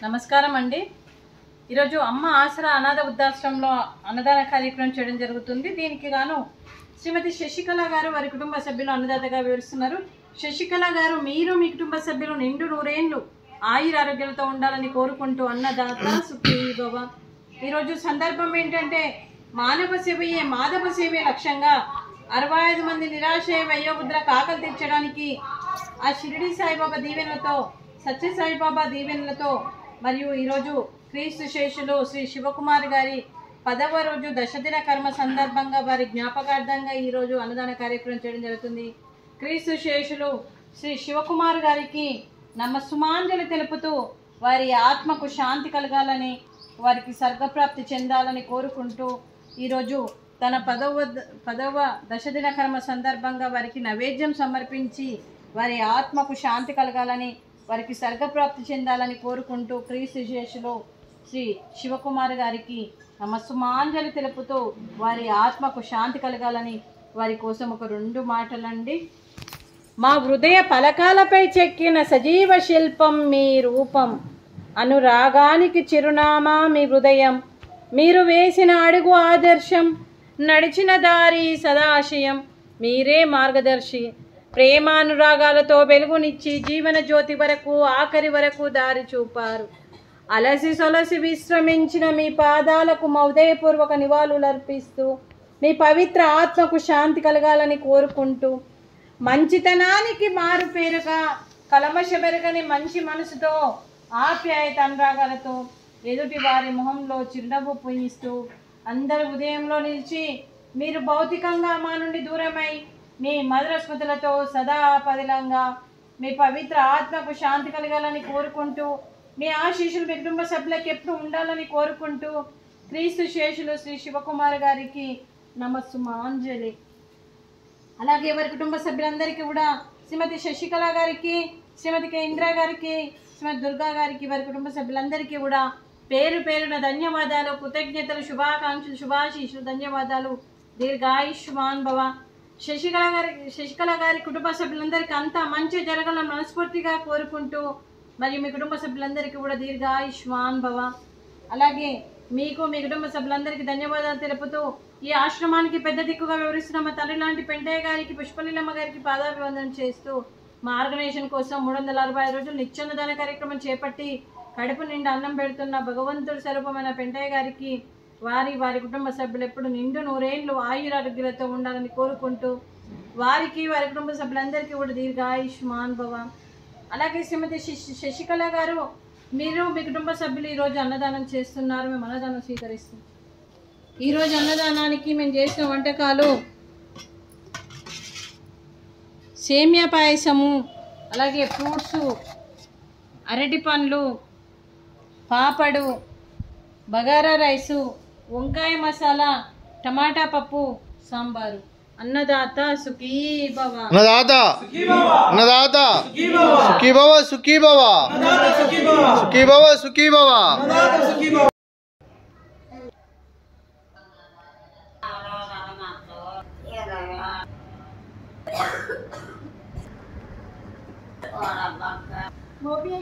నమస్కారం అండి. ఈరోజు అమ్మ ఆసరా అనాథ వృద్ధాశ్రమంలో అన్నదాన కార్యక్రమం చేయడం జరుగుతుంది. దీనికి గాను శ్రీమతి శశికళ గారు వారి కుటుంబ సభ్యులు అన్నదాతగా వివరిస్తున్నారు. శశికళ గారు, మీరు మీ కుటుంబ సభ్యులు నిండు నూరేళ్లు ఆయుర ఆరోగ్యాలతో ఉండాలని కోరుకుంటూ అన్నదాత సుఖీ భవ. ఈరోజు సందర్భం ఏంటంటే మానవ సేవయే మాధవ సేవే లక్ష్యంగా 65 మంది నిరాశ్రయ వయోవృద్ధులకు ఆకలి తీర్చడానికి ఆ షిరిడి సాయిబాబా దీవెనలతో, సత్య సాయిబాబా దీవెనలతో మరియు ఈరోజు క్రీస్తు శేషులు శ్రీ శివకుమార్ గారి 10వ రోజు దశదిన కర్మ సందర్భంగా వారి జ్ఞాపకార్థంగా ఈరోజు అన్నదాన కార్యక్రమం చేయడం జరుగుతుంది. క్రీస్తు శేషులు శ్రీ శివకుమార్ గారికి నమస్సుమాంజలి తెలుపుతూ వారి ఆత్మకు శాంతి కలగాలని, వారికి స్వర్గప్రాప్తి చెందాలని కోరుకుంటూ ఈరోజు తన 10వ దశదిన కర్మ సందర్భంగా వారికి నైవేద్యం సమర్పించి వారి ఆత్మకు శాంతి కలగాలని, వారికి స్వర్గప్రాప్తి చెందాలని కోరుకుంటూ క్రీస్తు శేషులు శ్రీ శివకుమార్ గారికి నమస్సుమాంజలి తెలుపుతూ వారి ఆత్మకు శాంతి కలగాలని వారి కోసం ఒక 2 మాటలండి. మా హృదయ పలకాలపై చెక్కిన సజీవ శిల్పం మీ రూపం, అనురాగానికి చిరునామా మీ హృదయం, మీరు వేసిన అడుగు ఆదర్శం, నడిచిన దారి సదాశయం, మీరే మార్గదర్శి. ప్రేమానురాగాలతో వెలుగునిచ్చి జీవన జ్యోతి వరకు ఆఖరి వరకు దారి చూపారు. అలసి సొలసి విశ్రమించిన మీ పాదాలకు హృదయపూర్వక నివాళులర్పిస్తూ మీ పవిత్ర ఆత్మకు శాంతి కలగాలని కోరుకుంటూ, మంచితనానికి మారు పేరుగా కలమషబెరగని మంచి మనసుతో ఆప్యాయత అనురాగాలతో ఎదుటి వారి మొహంలో చిరునవ్వు పూయిస్తూ అందరి ఉదయంలో నిలిచి మీరు భౌతికంగా మా నుండి దూరమై మీ మధుర స్మృతులతో సదా పదిలంగా మీ పవిత్ర ఆత్మకు శాంతి కలగాలని కోరుకుంటూ, మీ ఆశీస్సులు మీ కుటుంబ సభ్యులకు ఎప్పుడు ఉండాలని కోరుకుంటూ క్రీస్తు శేషులు శ్రీ శివకుమార్ గారికి నమస్సుమాంజలి. అలాగే వారి కుటుంబ సభ్యులందరికీ కూడా శ్రీమతి శశికళ గారికి, శ్రీమతి కె ఇంద్ర గారికి, శ్రీమతి దుర్గా గారికి, వారి కుటుంబ సభ్యులందరికీ కూడా పేరు పేరున ధన్యవాదాలు, కృతజ్ఞతలు, శుభాకాంక్షలు, శుభాశీస్సులు, ధన్యవాదాలు. దీర్ఘాయుష్మాన్ భవ. శశికళ గారి కుటుంబ సభ్యులందరికీ అంతా మంచి జరగాలని మనస్ఫూర్తిగా కోరుకుంటూ మరియు మీ కుటుంబ సభ్యులందరికీ కూడా దీర్ఘాయుష్మాన్ భవ. అలాగే మీకు మీ కుటుంబ సభ్యులందరికీ ధన్యవాదాలు తెలుపుతూ ఈ ఆశ్రమానికి పెద్ద దిక్కుగా వివరిస్తున్న మా తల్లి లాంటి పెంటయ్య గారికి, పుష్పలీలమ్మ గారికి పాదాభివందనం చేస్తూ మా ఆర్గనైజేషన్ కోసం 365 రోజులు నిత్యాన్నదాన కార్యక్రమం చేపట్టి కడుపు నిండా అన్నం పెడుతున్న భగవంతుడి స్వరూపమైన పెంటయ్య గారికి వారి కుటుంబ సభ్యులు ఎప్పుడు నిండు నూరేళ్లు ఆయురారోగ్యాలతో ఉండాలని కోరుకుంటూ వారికి వారి కుటుంబ సభ్యులందరికీ కూడా దీర్ఘాయుష్మాన్ భవ. అలాగే శ్రీమతి శశికళ గారు, మీరు మీ కుటుంబ సభ్యులు ఈరోజు అన్నదానం చేస్తున్నారు. మేము అన్నదానం స్వీకరిస్తాం. ఈరోజు అన్నదానానికి మేము చేసిన వంటకాలు సేమియా పాయసము, అలాగే ఫ్రూట్స్, అరటి పండ్లు, పాపడు, బగారా రైసు, వంకాయ మసాలా, టమాటా పప్పు, సాంబారు. అన్నదాత సుఖీ భవ. అన్నదాత అన్నదాత సుఖీ భవ, సుఖీ భవ, సుఖీ భవ, సుఖీ భవ. Mobil